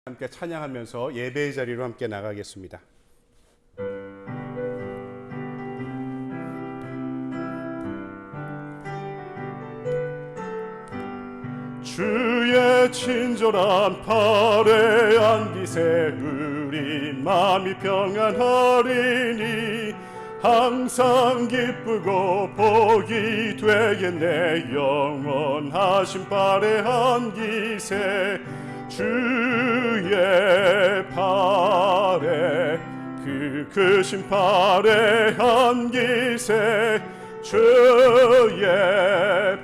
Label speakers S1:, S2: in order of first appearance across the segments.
S1: 함께 찬양하면서 예배의 자리로 함께 나가겠습니다. 주의 친절한 팔에 안기세 우리 마음이 평안하리니 항상 기쁘고 복이 되겠네. 영원하신 팔에 안기세 주의 팔에 그 크신 팔에 안기세 주의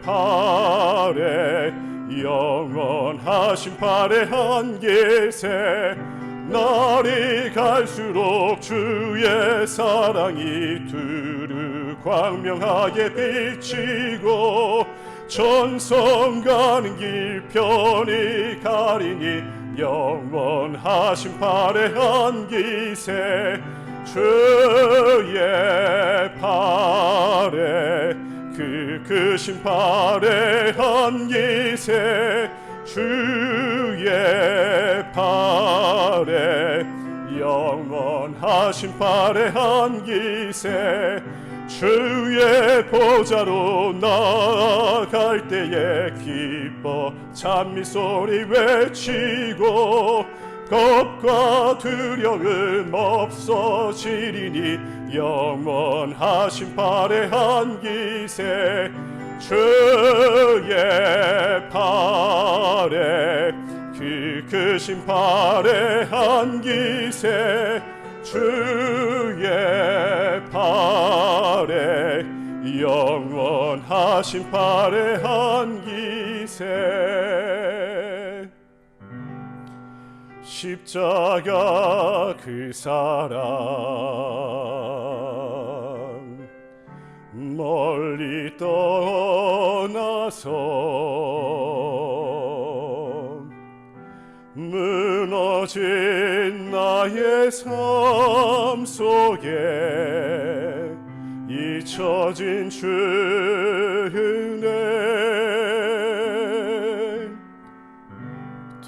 S1: 팔에 영원하신 팔에 안기세 날이 갈수록 주의 사랑이 두루 광명하게 비치고 전성 가는 길 편히 가리니 영원하신 팔에 안기세 주의 팔에 그 크신 팔에 안기세 주의 팔에 영원하신 팔에 안기세 주의 보좌로 나아갈 때에 기뻐 찬미소리 외치고 겁과 두려움 없어지리니 영원하신 팔에 안기세 주의 팔에 그 크신 팔에 안기세 주의 팔에 영원하신 팔에 안기세 십자가 그 사랑 멀리 떠나서 무너진 나의 삶 속에 잊혀진 주 은혜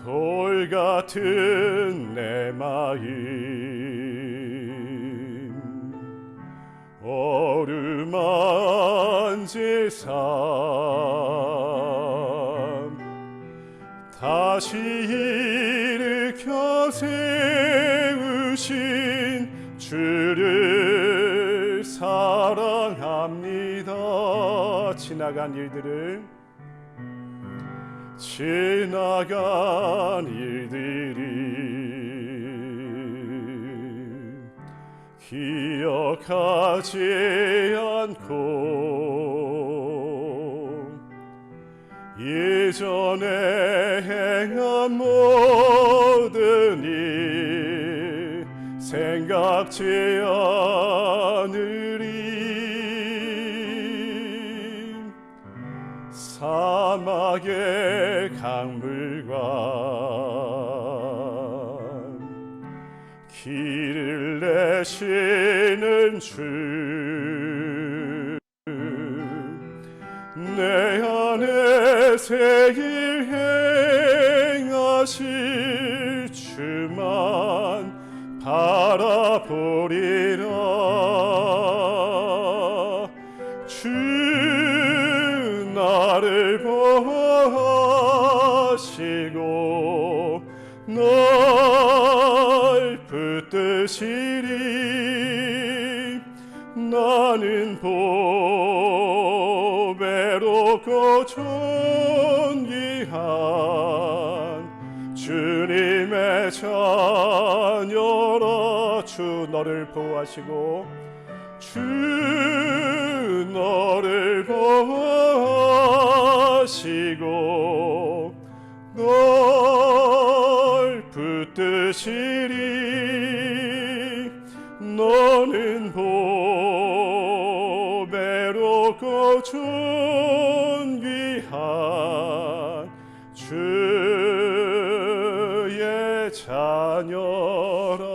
S1: 돌 같은 내 마음 어루만질 삶 다시 일으켜 세우신 주를 사랑합니다. 지나간 일들이 기억하지 않고 예전에 행한 모든 일 생각지 않으리 사막의 강물과 길을 내시는 주 내 안에 새 일 행하실 주만 바라보리라 주 나를 보호하시고 널 붙드시리 나는 보배롭고 존귀한 주님의 자녀라 주 너를 보호하시고 주 너를 보호하시고 널 붙드시리 너는 보배롭고 존귀한 주의 자녀라.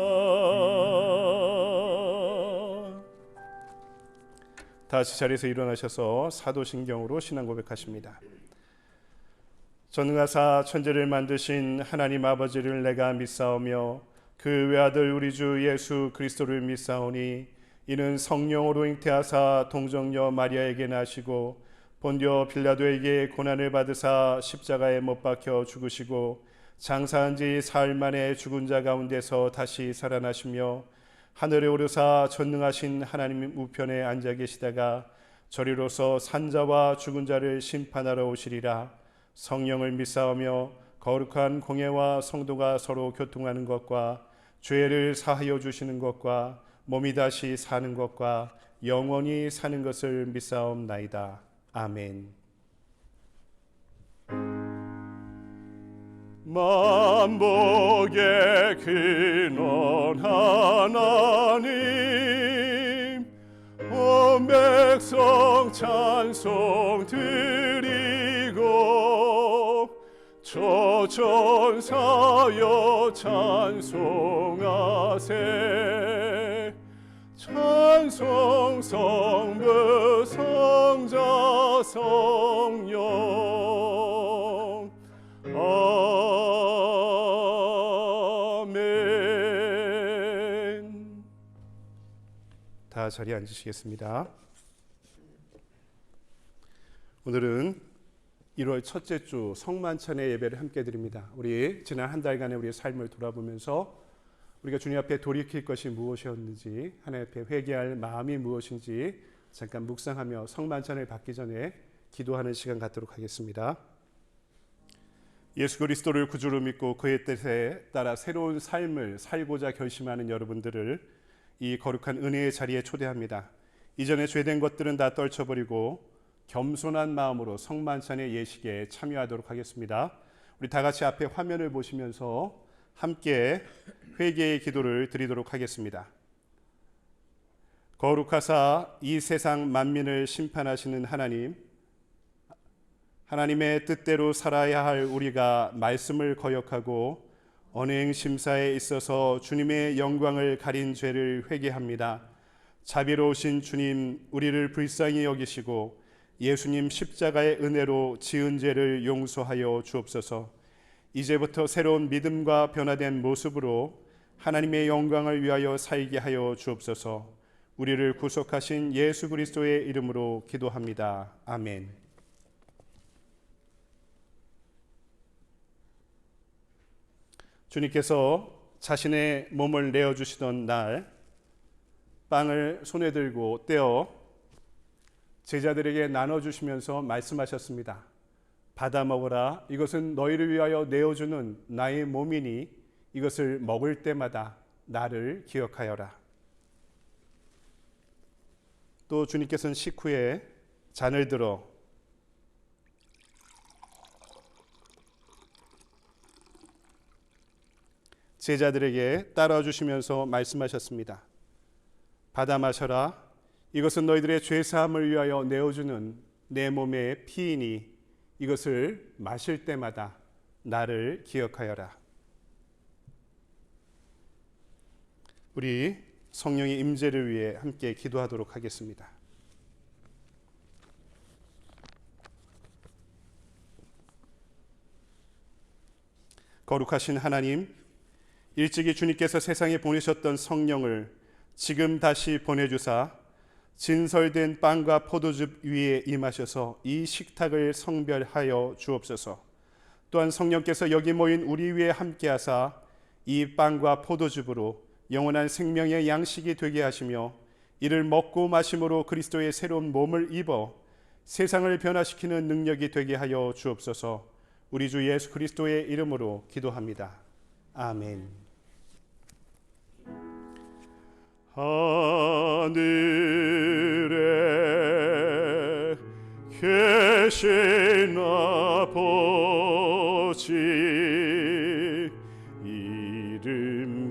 S1: 다시 자리에서 일어나셔서 사도신경으로 신앙 고백하십니다. 전능하사 천지를 만드신 하나님 아버지를 내가 믿사오며 그 외아들 우리 주 예수 그리스도를 믿사오니 이는 성령으로 잉태하사 동정녀 마리아에게 나시고 본디오 빌라도에게 고난을 받으사 십자가에 못 박혀 죽으시고 장사한 지 사흘 만에 죽은 자 가운데서 다시 살아나시며 하늘에 오르사 전능하신 하나님 우편에 앉아 계시다가 저리로서 산자와 죽은 자를 심판하러 오시리라. 성령을 믿사오며 거룩한 공예와 성도가 서로 교통하는 것과 죄를 사하여 주시는 것과 몸이 다시 사는 것과 영원히 사는 것을 믿사옵나이다. 아멘. 만복의 근원 하나님 온 백성 찬송 드리고 저 천사여 찬송하세 찬송 성부 성자 성령 아멘. 다 자리에 앉으시겠습니다. 오늘은 1월 첫째 주 성만찬의 예배를 함께 드립니다. 우리 지난 한 달간의 우리의 삶을 돌아보면서 우리가 주님 앞에 돌이킬 것이 무엇이었는지, 하나님 앞에 회개할 마음이 무엇인지 잠깐 묵상하며 성만찬을 받기 전에 기도하는 시간 갖도록 하겠습니다. 예수 그리스도를 구주로 믿고 그의 뜻에 따라 새로운 삶을 살고자 결심하는 여러분들을 이 거룩한 은혜의 자리에 초대합니다. 이전에 죄된 것들은 다 떨쳐버리고 겸손한 마음으로 성만찬의 예식에 참여하도록 하겠습니다. 우리 다 같이 앞에 화면을 보시면서 함께 회개의 기도를 드리도록 하겠습니다. 거룩하사 이 세상 만민을 심판하시는 하나님, 하나님의 뜻대로 살아야 할 우리가 말씀을 거역하고 언행 심사에 있어서 주님의 영광을 가린 죄를 회개합니다. 자비로우신 주님, 우리를 불쌍히 여기시고 예수님 십자가의 은혜로 지은 죄를 용서하여 주옵소서. 이제부터 새로운 믿음과 변화된 모습으로 하나님의 영광을 위하여 살게 하여 주옵소서. 우리를 구속하신 예수 그리스도의 이름으로 기도합니다. 아멘. 주님께서 자신의 몸을 내어주시던 날 빵을 손에 들고 떼어 제자들에게 나눠주시면서 말씀하셨습니다. 받아 먹어라. 이것은 너희를 위하여 내어주는 나의 몸이니 이것을 먹을 때마다 나를 기억하여라. 또 주님께서는 식후에 잔을 들어 제자들에게 따라 주시면서 말씀하셨습니다. 받아 마셔라. 이것은 너희들의 죄사함을 위하여 내어주는 내 몸의 피이니 이것을 마실 때마다 나를 기억하여라. 우리 성령의 임재를 위해 함께 기도하도록 하겠습니다. 거룩하신 하나님, 일찍이 주님께서 세상에 보내셨던 성령을 지금 다시 보내주사 진설된 빵과 포도즙 위에 임하셔서 이 식탁을 성별하여 주옵소서. 또한 성령께서 여기 모인 우리 위에 함께하사 이 빵과 포도즙으로 영원한 생명의 양식이 되게 하시며 이를 먹고 마심으로 그리스도의 새로운 몸을 입어 세상을 변화시키는 능력이 되게 하여 주옵소서. 우리 주 예수 그리스도의 이름으로 기도합니다. 아멘. 하늘에 계신 아버지 이름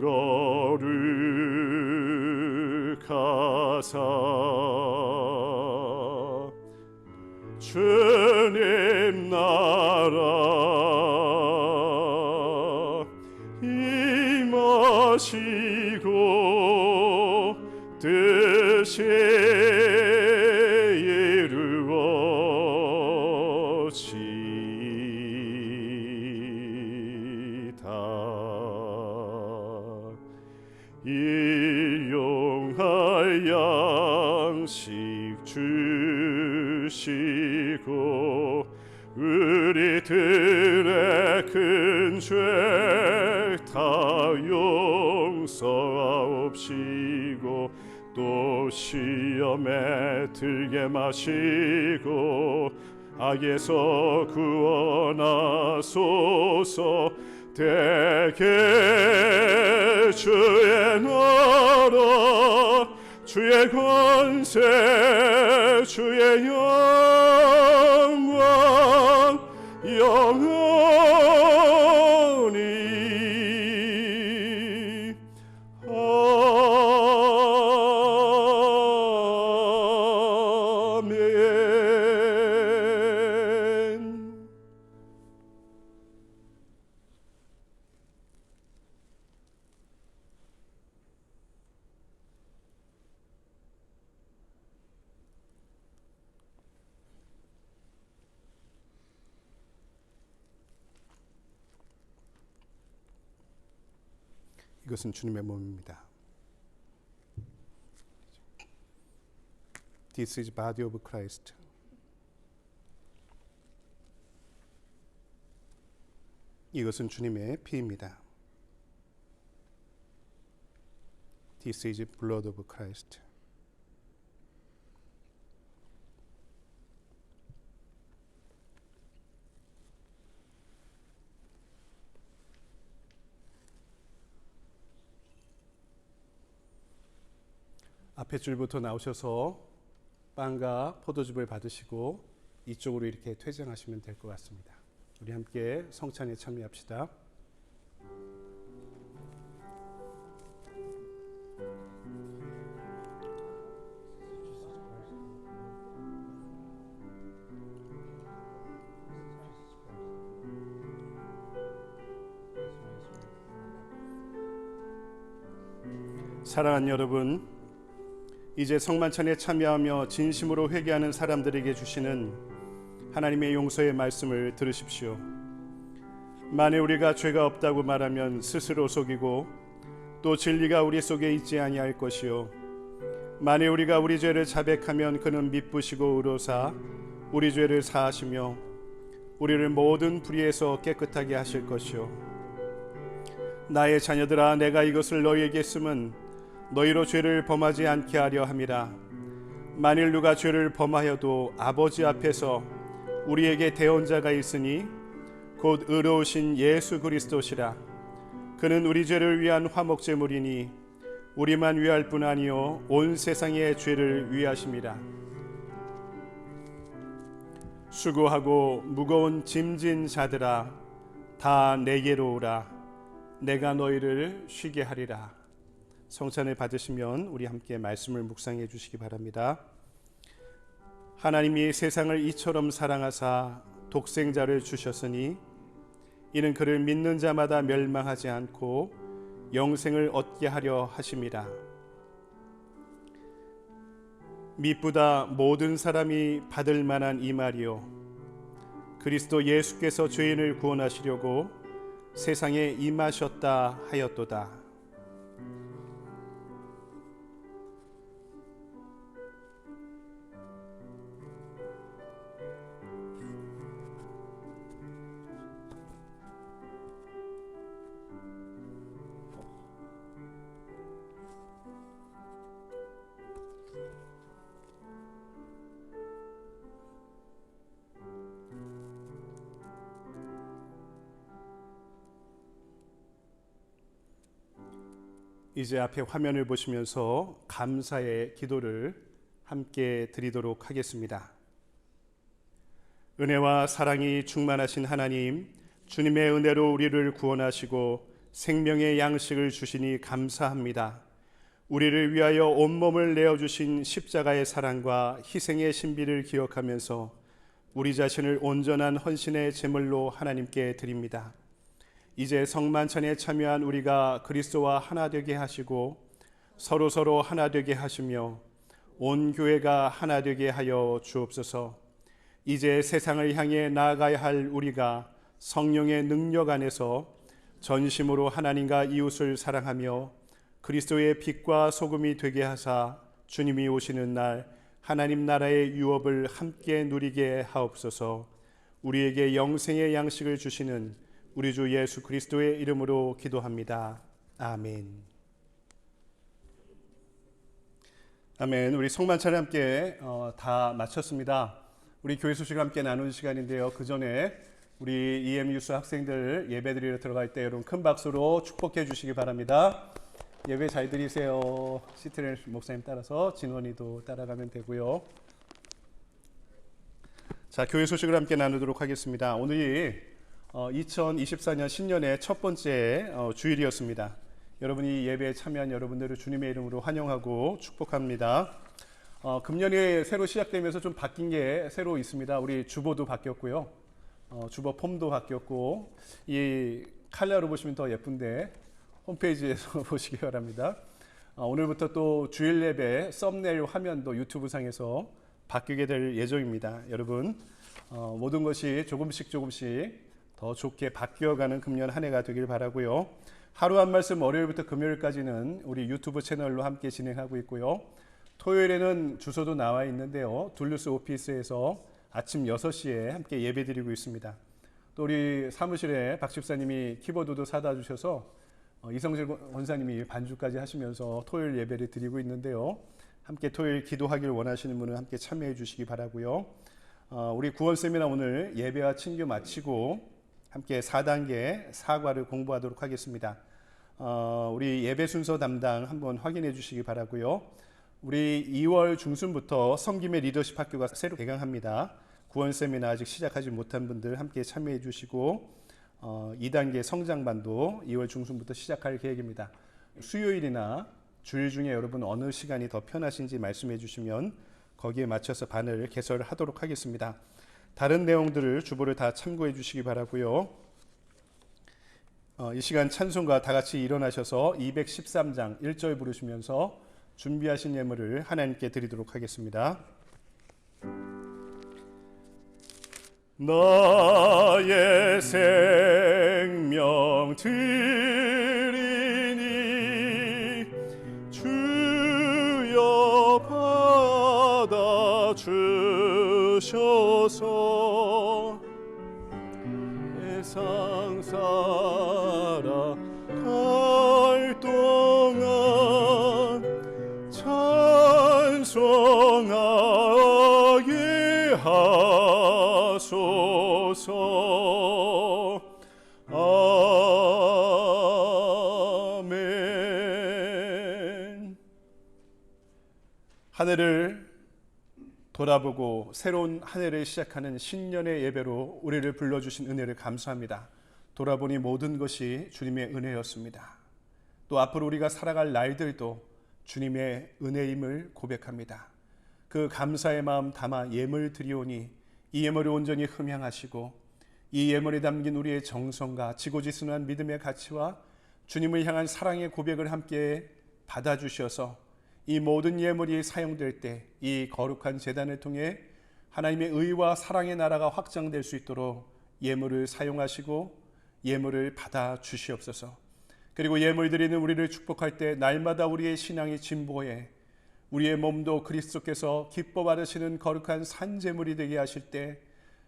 S1: 거룩하사 주님 나라 임하시고 뜻이 이루어지이다. 양식 주시고 우리들의 큰 죄 다 용서하옵시고 또 시험에 들게 마시고 악에서 구원하소서. 대개 주의 나라 주의 권세 주의 영광 영원히 아멘. 이것은 주님의 몸입니다. This is body of Christ. 이것은 주님의 피입니다. This is blood of Christ. 앞에 줄부터 나오셔서 빵과 포도즙을 받으시고 이쪽으로 이렇게 퇴장하시면 될 것 같습니다. 우리 함께 성찬에 참여합시다. 사랑하는 여러분, 이제 성만찬에 참여하며 진심으로 회개하는 사람들에게 주시는 하나님의 용서의 말씀을 들으십시오. 만일 우리가 죄가 없다고 말하면 스스로 속이고 또 진리가 우리 속에 있지 아니할 것이요 만일 우리가 우리 죄를 자백하면 그는 미쁘시고 의로사 우리 죄를 사하시며 우리를 모든 불의에서 깨끗하게 하실 것이요 나의 자녀들아 내가 이것을 너희에게 쓰면 너희로 죄를 범하지 않게 하려 함이라. 만일 누가 죄를 범하여도 아버지 앞에서 우리에게 대언자가 있으니 곧 의로우신 예수 그리스도시라. 그는 우리 죄를 위한 화목제물이니 우리만 위할 뿐 아니요 온 세상의 죄를 위하심이라. 수고하고 무거운 짐진 자들아 다 내게로 오라. 내가 너희를 쉬게 하리라. 성찬을 받으시면 우리 함께 말씀을 묵상해 주시기 바랍니다. 하나님이 세상을 이처럼 사랑하사 독생자를 주셨으니 이는 그를 믿는 자마다 멸망하지 않고 영생을 얻게 하려 하심이라. 미쁘다 모든 사람이 받을 만한 이 말이요 그리스도 예수께서 죄인을 구원하시려고 세상에 임하셨다 하였도다. 이제 앞에 화면을 보시면서 감사의 기도를 함께 드리도록 하겠습니다. 은혜와 사랑이 충만하신 하나님, 주님의 은혜로 우리를 구원하시고 생명의 양식을 주시니 감사합니다. 우리를 위하여 온몸을 내어주신 십자가의 사랑과 희생의 신비를 기억하면서 우리 자신을 온전한 헌신의 제물로 하나님께 드립니다. 이제 성만찬에 참여한 우리가 그리스도와 하나 되게 하시고 서로 하나 되게 하시며 온 교회가 하나 되게 하여 주옵소서. 이제 세상을 향해 나아가야 할 우리가 성령의 능력 안에서 전심으로 하나님과 이웃을 사랑하며 그리스도의 빛과 소금이 되게 하사 주님이 오시는 날 하나님 나라의 유업을 함께 누리게 하옵소서. 우리에게 영생의 양식을 주시는 우리 주 예수 그리스도의 이름으로 기도합니다. 아멘. 아멘. 우리 성만찬을 함께 다 마쳤습니다. 우리 교회 소식을 함께 나누는 시간인데요. 그 전에 우리 EM유스 학생들 예배드리러 들어갈 때 여러분 큰 박수로 축복해 주시기 바랍니다. 예배 잘 드리세요. 시트렐 목사님 따라서 진원이도 따라가면 되고요. 자, 교회 소식을 함께 나누도록 하겠습니다. 오늘이 2024년 신년의 첫 번째 주일이었습니다. 여러분이 예배에 참여한 여러분들을 주님의 이름으로 환영하고 축복합니다. 금년이 새로 시작되면서 좀 바뀐 게 새로 있습니다. 우리 주보도 바뀌었고요. 주보 폼도 바뀌었고, 이 컬러로 보시면 더 예쁜데 홈페이지에서 보시기 바랍니다. 오늘부터 또 주일 예배 썸네일 화면도 유튜브 상에서 바뀌게 될 예정입니다. 여러분 모든 것이 조금씩 더 좋게 바뀌어가는 금년 한 해가 되길 바라고요. 하루 한 말씀 월요일부터 금요일까지는 우리 유튜브 채널로 함께 진행하고 있고요. 토요일에는 주소도 나와 있는데요. 둘루스 오피스에서 아침 6시에 함께 예배드리고 있습니다. 또 우리 사무실에 박 집사님이 키보드도 사다 주셔서 이성실 권사님이 반주까지 하시면서 토요일 예배를 드리고 있는데요. 함께 토요일 기도하길 원하시는 분은 함께 참여해 주시기 바라고요. 우리 구원 세미나 오늘 예배와 친교 마치고 함께 4단계 사과를 공부하도록 하겠습니다. 우리 예배 순서 담당 한번 확인해 주시기 바라고요. 우리 2월 중순부터 섬김의 리더십 학교가 새로 개강합니다. 구원 세미나 아직 시작하지 못한 분들 함께 참여해 주시고 2단계 성장반도 2월 중순부터 시작할 계획입니다. 수요일이나 주일 중에 여러분 어느 시간이 더 편하신지 말씀해 주시면 거기에 맞춰서 반을 개설하도록 하겠습니다. 다른 내용들을 주보를 다 참고해 주시기 바라고요. 이 시간 찬송가 다 같이 일어나셔서 213장 1절 부르시면서 준비하신 예물을 하나님께 드리도록 하겠습니다. 나의 생명 드리니 주여 받아 주셔서 세상 살아갈 동안 찬송하게 하소서. 아멘. 한 해를 돌아보고 새로운 한 해를 시작하는 신년의 예배로 우리를 불러주신 은혜를 감사합니다. 돌아보니 모든 것이 주님의 은혜였습니다. 또 앞으로 우리가 살아갈 날들도 주님의 은혜임을 고백합니다. 그 감사의 마음 담아 예물 드리오니 이 예물을 온전히 흠향하시고 이 예물에 담긴 우리의 정성과 지고지순한 믿음의 가치와 주님을 향한 사랑의 고백을 함께 받아주셔서 이 모든 예물이 사용될 때 이 거룩한 제단을 통해 하나님의 의와 사랑의 나라가 확장될 수 있도록 예물을 사용하시고 예물을 받아 주시옵소서. 그리고 예물 드리는 우리를 축복할 때 날마다 우리의 신앙이 진보해 우리의 몸도 그리스도께서 기뻐 받으시는 거룩한 산제물이 되게 하실 때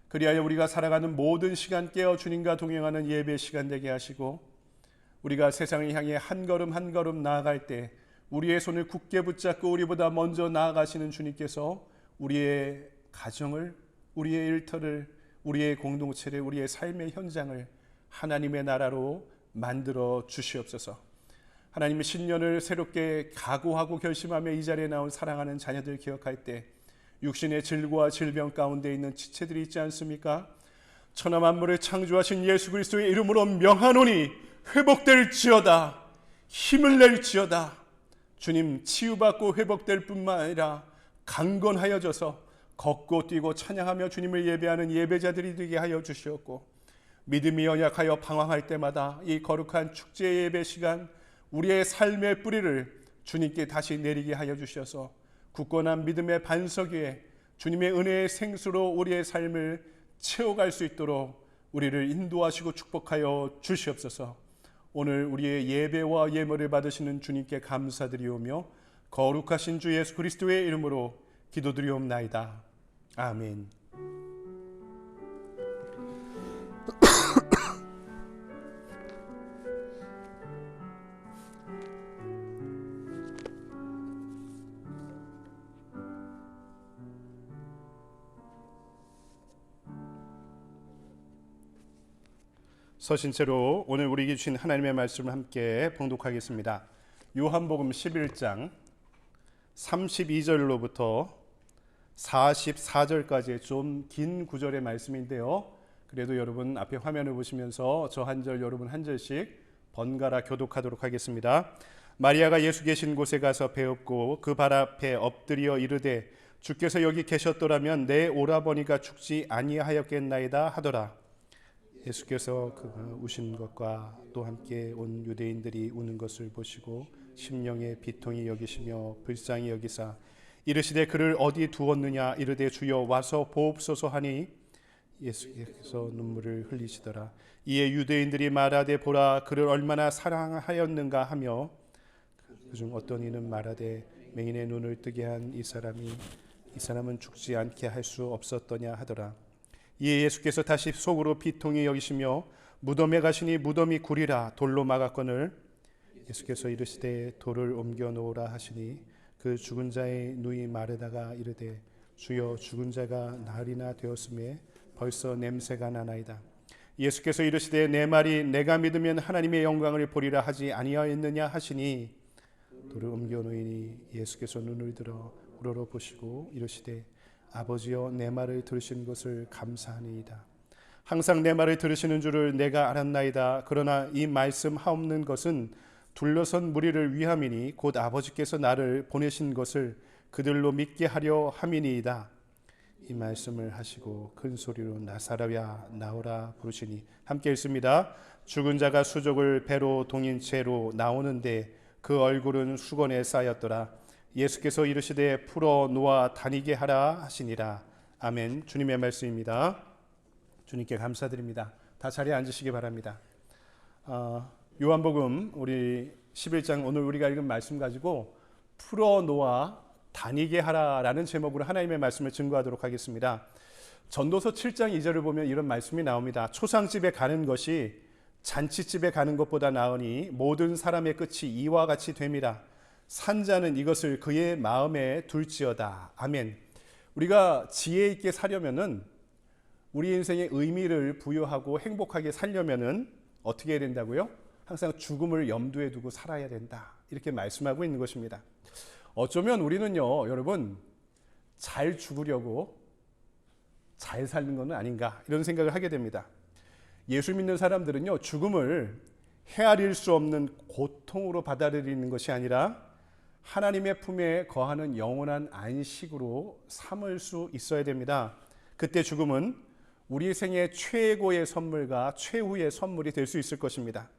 S1: 그리하여 우리가 살아가는 모든 시간 깨어 주님과 동행하는 예배 시간 되게 하시고 우리가 세상을 향해 한 걸음 한 걸음 나아갈 때 우리의 손을 굳게 붙잡고 우리보다 먼저 나아가시는 주님께서 우리의 가정을, 우리의 일터를, 우리의 공동체를, 우리의 삶의 현장을 하나님의 나라로 만들어 주시옵소서. 하나님의 신년을 새롭게 각오하고 결심하며 이 자리에 나온 사랑하는 자녀들 기억할 때 육신의 질고와 질병 가운데 있는 지체들이 있지 않습니까? 천하 만물을 창조하신 예수 그리스도의 이름으로 명하노니 회복될지어다. 힘을 낼지어다. 주님 치유받고 회복될 뿐만 아니라 강건하여져서 걷고 뛰고 찬양하며 주님을 예배하는 예배자들이 되게 하여 주시옵고 믿음이 연약하여 방황할 때마다 이 거룩한 축제 예배 시간 우리의 삶의 뿌리를 주님께 다시 내리게 하여 주셔서 굳건한 믿음의 반석 위에 주님의 은혜의 생수로 우리의 삶을 채워갈 수 있도록 우리를 인도하시고 축복하여 주시옵소서. 오늘 우리의 예배와 예물을 받으시는 주님께 감사드리오며 거룩하신 주 예수 그리스도의 이름으로 기도드리옵나이다. 아멘. 서신 채로 오늘 우리에게 주신 하나님의 말씀을 함께 봉독하겠습니다. 요한복음 11장 32절로부터 44절까지의 좀 긴 구절의 말씀인데요. 그래도 여러분 앞에 화면을 보시면서 저 한 절 여러분 한 절씩 번갈아 교독하도록 하겠습니다. 마리아가 예수 계신 곳에 가서 배웠고 그 발 앞에 엎드려 이르되 주께서 여기 계셨더라면 내 오라버니가 죽지 아니하였겠나이다 하더라. 예수께서 그가 우신 것과 또 함께 온 유대인들이 우는 것을 보시고 심령의 비통히 여기시며 불쌍히 여기사 이르시되 그를 어디 두었느냐 이르되 주여 와서 보옵소서 하니 예수께서 눈물을 흘리시더라. 이에 유대인들이 말하되 보라 그를 얼마나 사랑하였는가 하며 그중 어떤 이는 말하되 맹인의 눈을 뜨게 한 이 사람은 죽지 않게 할 수 없었더냐 하더라. 이에 예수께서 다시 속으로 비통히 여기시며 무덤에 가시니 무덤이 구리라 돌로 막았거늘 예수께서 이르시되 돌을 옮겨 놓으라 하시니 그 죽은 자의 누이 마르다가 이르되 주여 죽은 자가 나흘이나 되었음에 벌써 냄새가 나나이다. 예수께서 이르시되 내 말이 내가 믿으면 하나님의 영광을 보리라 하지 아니하였느냐 하시니 돌을 옮겨 놓으니 예수께서 눈을 들어 우러러 보시고 이르시되 아버지여 내 말을 들으신 것을 감사하니이다. 항상 내 말을 들으시는 줄을 내가 알았나이다. 그러나 이 말씀 하옵는 것은 둘러선 무리를 위함이니 곧 아버지께서 나를 보내신 것을 그들로 믿게 하려 함이니이다. 이 말씀을 하시고 큰 소리로 나사로야 나오라 부르시니 함께 읽습니다. 죽은 자가 수족을 배로 동인 채로 나오는데 그 얼굴은 수건에 쌓였더라. 예수께서 이르시되 풀어 놓아 다니게 하라 하시니라. 아멘. 주님의 말씀입니다. 주님께 감사드립니다. 다 자리에 앉으시기 바랍니다. 요한복음 우리 11장 오늘 우리가 읽은 말씀 가지고 풀어 놓아 다니게 하라라는 제목으로 하나님의 말씀을 증거하도록 하겠습니다. 전도서 7장 2절을 보면 이런 말씀이 나옵니다. 초상집에 가는 것이 잔치집에 가는 것보다 나으니 모든 사람의 끝이 이와 같이 됨이라. 산자는 이것을 그의 마음에 둘지어다. 아멘. 우리가 지혜 있게 살려면은 우리 인생의 의미를 부여하고 행복하게 살려면은 어떻게 해야 된다고요? 항상 죽음을 염두에 두고 살아야 된다. 이렇게 말씀하고 있는 것입니다. 어쩌면 우리는요, 여러분, 잘 죽으려고 잘 사는 것은 아닌가 이런 생각을 하게 됩니다. 예수 믿는 사람들은요, 죽음을 헤아릴 수 없는 고통으로 받아들이는 것이 아니라 하나님의 품에 거하는 영원한 안식으로 삼을 수 있어야 됩니다. 그때 죽음은 우리 생의 최고의 선물과 최후의 선물이 될 수 있을 것입니다.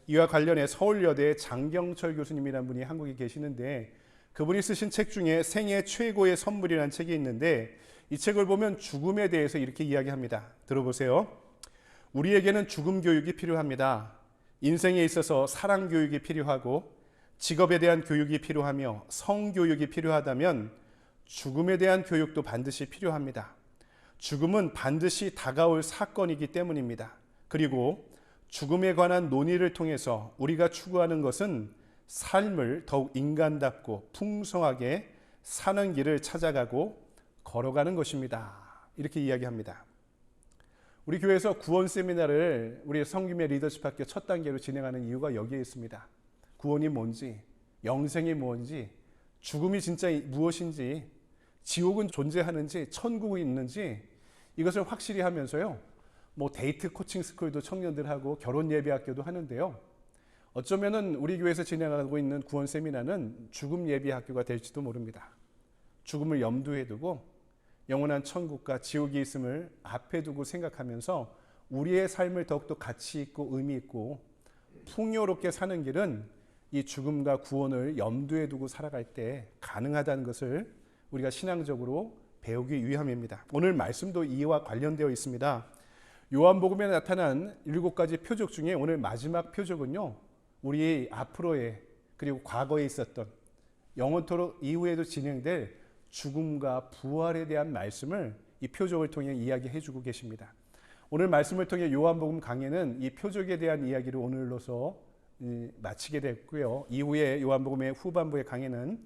S1: 이와 관련해 서울여대 장경철 교수님이라는 분이 한국에 계시는데 그분이 쓰신 책 중에 생애 최고의 선물이라는 책이 있는데 이 책을 보면 죽음에 대해서 이렇게 이야기합니다. 들어보세요. 우리에게는 죽음 교육이 필요합니다. 인생에 있어서 사랑 교육이 필요하고 직업에 대한 교육이 필요하며 성교육이 필요하다면 죽음에 대한 교육도 반드시 필요합니다. 죽음은 반드시 다가올 사건이기 때문입니다. 그리고 죽음에 관한 논의를 통해서 우리가 추구하는 것은 삶을 더욱 인간답고 풍성하게 사는 길을 찾아가고 걸어가는 것입니다. 이렇게 이야기합니다. 우리 교회에서 구원 세미나를 우리 성김의 리더십 학교 첫 단계로 진행하는 이유가 여기에 있습니다. 구원이 뭔지, 영생이 뭔지, 죽음이 진짜 무엇인지, 지옥은 존재하는지, 천국이 있는지 이것을 확실히 하면서요. 데이트 코칭 스쿨도 청년들하고 결혼 예배 학교도 하는데요. 어쩌면은 우리 교회에서 진행하고 있는 구원 세미나는 죽음 예배 학교가 될지도 모릅니다. 죽음을 염두에 두고 영원한 천국과 지옥이 있음을 앞에 두고 생각하면서 우리의 삶을 더욱더 가치 있고 의미 있고 풍요롭게 사는 길은 이 죽음과 구원을 염두에 두고 살아갈 때 가능하다는 것을 우리가 신앙적으로 배우기 위함입니다. 오늘 말씀도 이와 관련되어 있습니다. 요한복음에 나타난 7가지 표적 중에 오늘 마지막 표적은요. 우리 앞으로의 그리고 과거에 있었던 영원토록 이후에도 진행될 죽음과 부활에 대한 말씀을 이 표적을 통해 이야기해 주고 계십니다. 오늘 말씀을 통해 요한복음 강해는 이 표적에 대한 이야기를 오늘로서 마치게 됐고요. 이후에 요한복음의 후반부의 강해는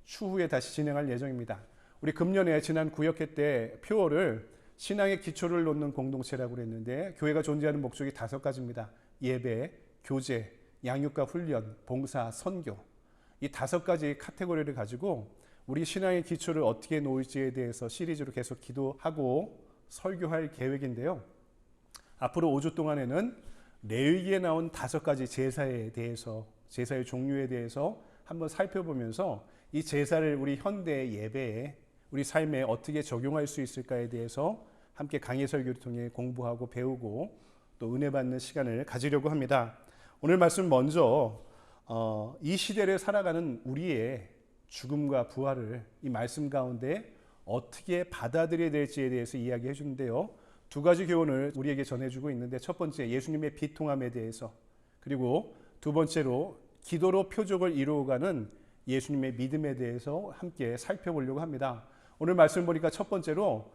S1: 추후에 다시 진행할 예정입니다. 우리 금년에 지난 구역회 때 표어를 신앙의 기초를 놓는 공동체라고 그랬는데 교회가 존재하는 목적이 5가지입니다. 예배, 교제, 양육과 훈련, 봉사, 선교. 이 5가지 카테고리를 가지고 우리 신앙의 기초를 어떻게 놓을지에 대해서 시리즈로 계속 기도하고 설교할 계획인데요. 앞으로 5주 동안에는 레위기에 나온 5가지 제사에 대해서, 제사의 종류에 대해서 한번 살펴보면서 이 제사를 우리 현대 예배에, 우리 삶에 어떻게 적용할 수 있을까에 대해서 함께 강의 설교를 통해 공부하고 배우고 또 은혜 받는 시간을 가지려고 합니다. 오늘 말씀 먼저 이 시대를 살아가는 우리의 죽음과 부활을 이 말씀 가운데 어떻게 받아들여야 될지에 대해서 이야기해 주는데요. 2가지 교훈을 우리에게 전해주고 있는데, 첫 번째 예수님의 비통함에 대해서, 그리고 두 번째로 기도로 표적을 이루어가는 예수님의 믿음에 대해서 함께 살펴보려고 합니다. 오늘 말씀 보니까 첫 번째로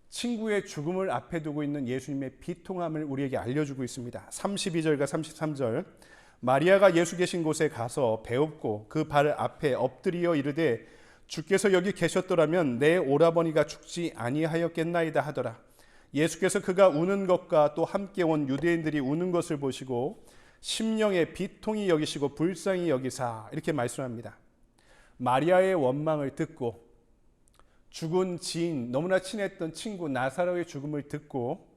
S1: 친구의 죽음을 앞에 두고 있는 예수님의 비통함을 우리에게 알려주고 있습니다. 32절과 33절, 마리아가 예수 계신 곳에 가서 배웁고 그 발 앞에 엎드리어 이르되 주께서 여기 계셨더라면 내 오라버니가 죽지 아니하였겠나이다 하더라. 예수께서 그가 우는 것과 또 함께 온 유대인들이 우는 것을 보시고 심령에 비통히 여기시고 불쌍히 여기사, 이렇게 말씀합니다. 마리아의 원망을 듣고 죽은 지인, 너무나 친했던 친구 나사로의 죽음을 듣고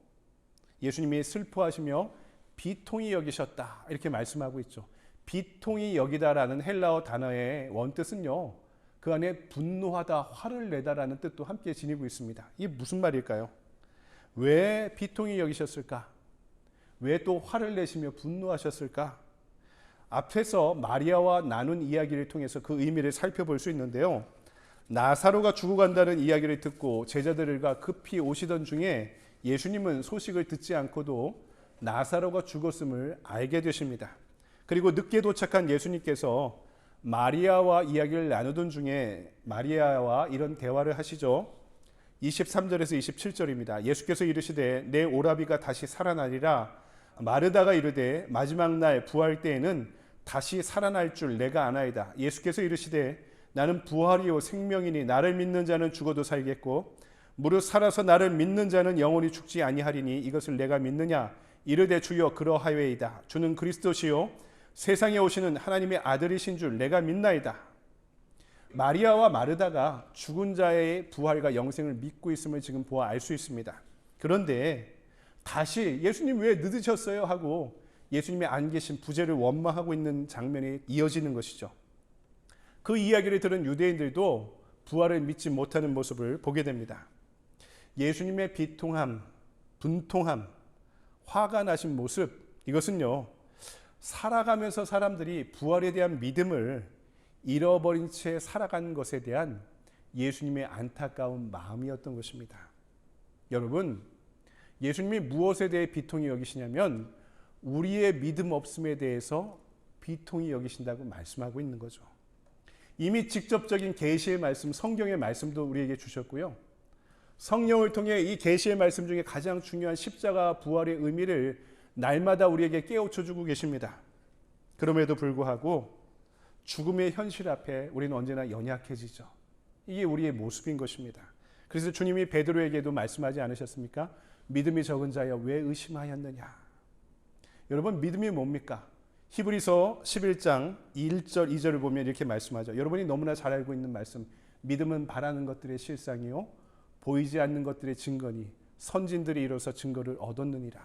S1: 예수님이 슬퍼하시며 비통히 여기셨다, 이렇게 말씀하고 있죠. 비통히 여기다라는 헬라어 단어의 원뜻은요, 그 안에 분노하다, 화를 내다라는 뜻도 함께 지니고 있습니다. 이게 무슨 말일까요? 왜 비통히 여기셨을까? 왜 또 화를 내시며 분노하셨을까? 앞에서 마리아와 나눈 이야기를 통해서 그 의미를 살펴볼 수 있는데요. 나사로가 죽어간다는 이야기를 듣고 제자들과 급히 오시던 중에 예수님은 소식을 듣지 않고도 나사로가 죽었음을 알게 되십니다. 그리고 늦게 도착한 예수님께서 마리아와 이야기를 나누던 중에 마리아와 이런 대화를 하시죠. 23절에서 27절입니다. 예수께서 이르시되 내 오라비가 다시 살아나리라. 마르다가 이르되 마지막 날 부활 때에는 다시 살아날 줄 내가 아나이다. 예수께서 이르시되 나는 부활이요 생명이니 나를 믿는 자는 죽어도 살겠고 무릇 살아서 나를 믿는 자는 영원히 죽지 아니하리니 이것을 내가 믿느냐. 이르되 주여 그러하여이다. 주는 그리스도시요 세상에 오시는 하나님의 아들이신 줄 내가 믿나이다. 마리아와 마르다가 죽은 자의 부활과 영생을 믿고 있음을 지금 보아 알 수 있습니다. 그런데 다시 예수님 왜 늦으셨어요? 하고 예수님의 안 계신 부재를 원망하고 있는 장면이 이어지는 것이죠. 그 이야기를 들은 유대인들도 부활을 믿지 못하는 모습을 보게 됩니다. 예수님의 비통함, 분통함, 화가 나신 모습, 이것은요, 살아가면서 사람들이 부활에 대한 믿음을 잃어버린 채 살아간 것에 대한 예수님의 안타까운 마음이었던 것입니다. 여러분, 예수님이 무엇에 대해 비통히 여기시냐면 우리의 믿음 없음에 대해서 비통히 여기신다고 말씀하고 있는 거죠. 이미 직접적인 계시의 말씀, 성경의 말씀도 우리에게 주셨고요. 성령을 통해 이 계시의 말씀 중에 가장 중요한 십자가 부활의 의미를 날마다 우리에게 깨우쳐 주고 계십니다. 그럼에도 불구하고 죽음의 현실 앞에 우리는 언제나 연약해지죠. 이게 우리의 모습인 것입니다. 그래서 주님이 베드로에게도 말씀하지 않으셨습니까? 믿음이 적은 자여 왜 의심하였느냐. 여러분, 믿음이 뭡니까? 히브리서 11장 1절 2절을 보면 이렇게 말씀하죠. 여러분이 너무나 잘 알고 있는 말씀, 믿음은 바라는 것들의 실상이요 보이지 않는 것들의 증거니 선진들이 이로써 증거를 얻었느니라.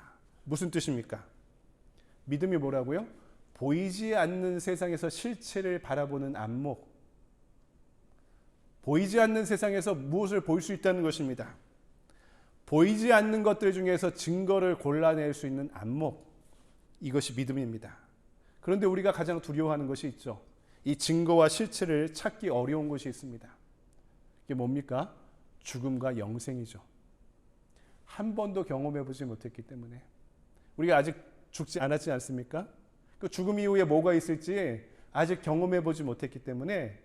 S1: 무슨 뜻입니까? 믿음이 뭐라고요? 보이지 않는 세상에서 실체를 바라보는 안목, 보이지 않는 세상에서 무엇을 볼 수 있다는 것입니다. 보이지 않는 것들 중에서 증거를 골라낼 수 있는 안목, 이것이 믿음입니다. 그런데 우리가 가장 두려워하는 것이 있죠. 이 증거와 실체를 찾기 어려운 것이 있습니다. 이게 뭡니까? 죽음과 영생이죠. 한 번도 경험해 보지 못했기 때문에. 우리가 아직 죽지 않았지 않습니까? 그 죽음 이후에 뭐가 있을지 아직 경험해 보지 못했기 때문에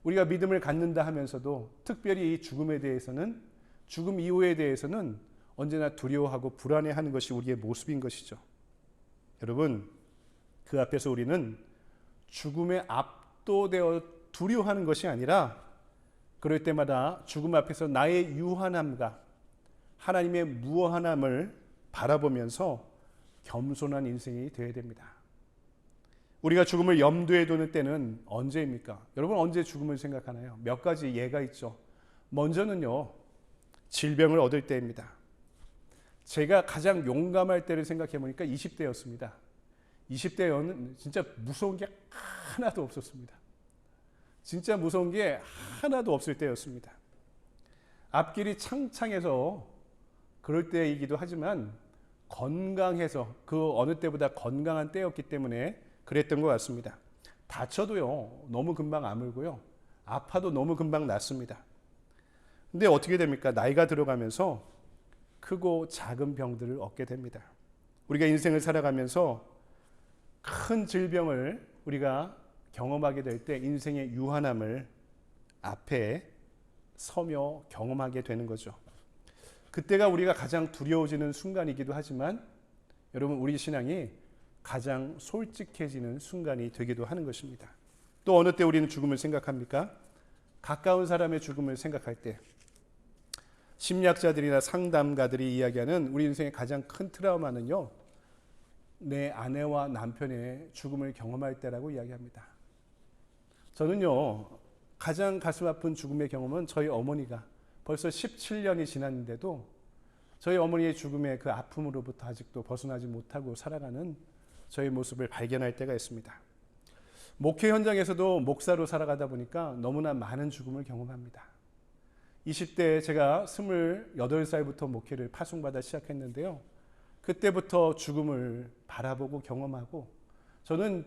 S1: 우리가 믿음을 갖는다 하면서도 특별히 이 죽음에 대해서는, 죽음 이후에 대해서는 언제나 두려워하고 불안해하는 것이 우리의 모습인 것이죠. 여러분, 그 앞에서 우리는 죽음에 압도되어 두려워하는 것이 아니라 그럴 때마다 죽음 앞에서 나의 유한함과 하나님의 무한함을 바라보면서 겸손한 인생이 되어야 됩니다. 우리가 죽음을 염두에 두는 때는 언제입니까? 여러분, 언제 죽음을 생각하나요? 몇 가지 예가 있죠. 먼저는요, 질병을 얻을 때입니다. 제가 가장 용감할 때를 생각해 보니까 20대였습니다. 20대에는 진짜 무서운 게 하나도 없었습니다. 진짜 무서운 게 하나도 없을 때였습니다. 앞길이 창창해서 그럴 때이기도 하지만 건강해서 그 어느 때보다 건강한 때였기 때문에 그랬던 것 같습니다. 다쳐도요, 너무 금방 아물고요. 아파도 너무 금방 낫습니다. 근데 어떻게 됩니까? 나이가 들어가면서 크고 작은 병들을 얻게 됩니다. 우리가 인생을 살아가면서 큰 질병을 우리가 경험하게 될 때 인생의 유한함을 앞에 서며 경험하게 되는 거죠. 그때가 우리가 가장 두려워지는 순간이기도 하지만 여러분, 우리 신앙이 가장 솔직해지는 순간이 되기도 하는 것입니다. 또 어느 때 우리는 죽음을 생각합니까? 가까운 사람의 죽음을 생각할 때, 심리학자들이나 상담가들이 이야기하는 우리 인생의 가장 큰 트라우마는요, 내 아내와 남편의 죽음을 경험할 때라고 이야기합니다. 저는요, 가장 가슴 아픈 죽음의 경험은 저희 어머니가 벌써 17년이 지났는데도 저희 어머니의 죽음의 그 아픔으로부터 아직도 벗어나지 못하고 살아가는 저희 모습을 발견할 때가 있습니다. 목회 현장에서도 목사로 살아가다 보니까 너무나 많은 죽음을 경험합니다. 20대에 제가 28살부터 목회를 파송받아 시작했는데요. 그때부터 죽음을 바라보고 경험하고, 저는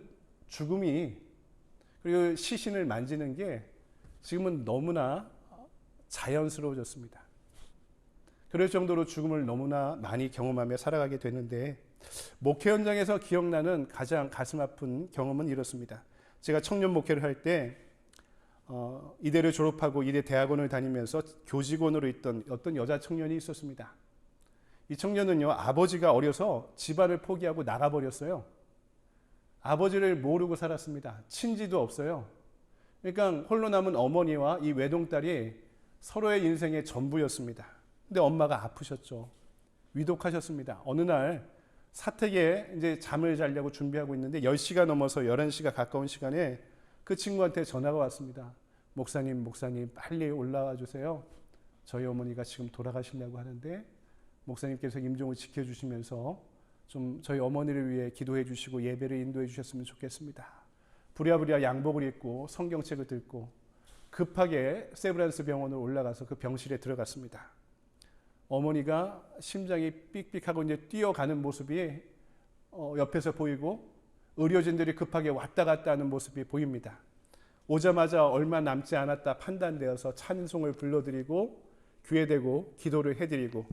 S1: 죽음이, 그리고 시신을 만지는 게 지금은 너무나 자연스러워졌습니다. 그럴 정도로 죽음을 너무나 많이 경험하며 살아가게 되는데, 목회 현장에서 기억나는 가장 가슴 아픈 경험은 이렇습니다. 제가 청년 목회를 할 때 이대를 졸업하고 이대 대학원을 다니면서 교직원으로 있던 어떤 여자 청년이 있었습니다. 이 청년은요, 아버지가 어려서 집안을 포기하고 나가버렸어요. 아버지를 모르고 살았습니다. 친지도 없어요. 그러니까 홀로 남은 어머니와 이 외동딸이 서로의 인생의 전부였습니다. 근데 엄마가 아프셨죠. 위독하셨습니다. 어느 날 사택에 이제 잠을 자려고 준비하고 있는데 10시가 넘어서 11시가 가까운 시간에 그 친구한테 전화가 왔습니다. 목사님 빨리 올라와 주세요. 저희 어머니가 지금 돌아가시려고 하는데 목사님께서 임종을 지켜주시면서 좀 저희 어머니를 위해 기도해 주시고 예배를 인도해 주셨으면 좋겠습니다. 부랴부랴 양복을 입고 성경책을 들고 급하게 세브란스 병원으로 올라가서 그 병실에 들어갔습니다. 어머니가 심장이 삑삑하고 이제 뛰어가는 모습이 옆에서 보이고 의료진들이 급하게 왔다 갔다 하는 모습이 보입니다. 오자마자 얼마 남지 않았다 판단되어서 찬송을 불러드리고 귀에대고 기도를 해드리고